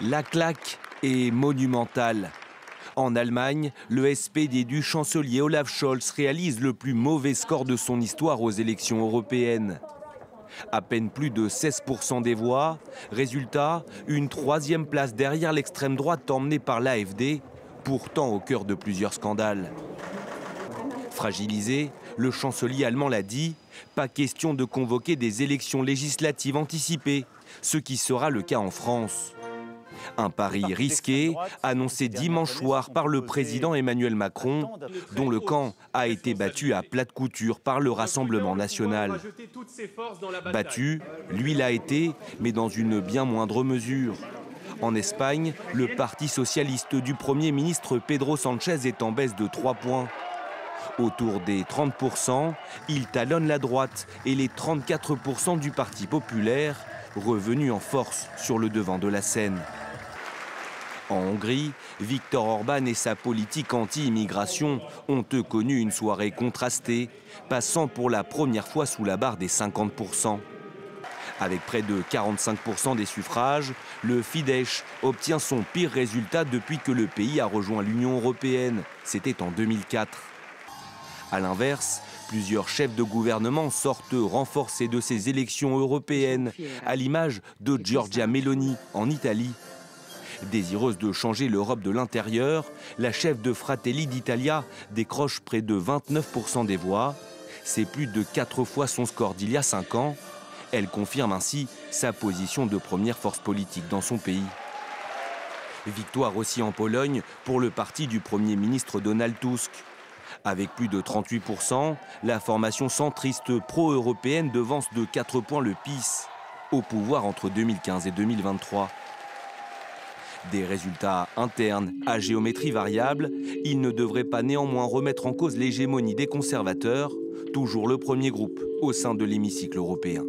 La claque est monumentale. En Allemagne, le SPD du chancelier Olaf Scholz réalise le plus mauvais score de son histoire aux élections européennes. À peine plus de 16% des voix. Résultat, une troisième place derrière l'extrême droite emmenée par l'AfD, pourtant au cœur de plusieurs scandales. Fragilisé, le chancelier allemand l'a dit, pas question de convoquer des élections législatives anticipées, ce qui sera le cas en France. Un pari risqué, annoncé dimanche soir par le président Emmanuel Macron, dont le camp a été battu à plat de couture par le Rassemblement national. Battu, lui l'a été, mais dans une bien moindre mesure. En Espagne, le parti socialiste du Premier ministre Pedro Sánchez est en baisse de 3 points. Autour des 30%, il talonne la droite et les 34% du Parti populaire, revenu en force sur le devant de la scène. En Hongrie, Viktor Orban et sa politique anti-immigration ont eux connu une soirée contrastée, passant pour la première fois sous la barre des 50%. Avec près de 45% des suffrages, le Fidesz obtient son pire résultat depuis que le pays a rejoint l'Union européenne. C'était en 2004. A l'inverse, plusieurs chefs de gouvernement sortent renforcés de ces élections européennes, à l'image de Giorgia Meloni en Italie. Désireuse de changer l'Europe de l'intérieur, la chef de Fratelli d'Italia décroche près de 29% des voix. C'est plus de 4 fois son score d'il y a 5 ans. Elle confirme ainsi sa position de première force politique dans son pays. Victoire aussi en Pologne pour le parti du Premier ministre Donald Tusk. Avec plus de 38%, la formation centriste pro-européenne devance de 4 points le PiS, au pouvoir entre 2015 et 2023. Des résultats internes à géométrie variable, ils ne devraient pas néanmoins remettre en cause l'hégémonie des conservateurs, toujours le premier groupe au sein de l'hémicycle européen.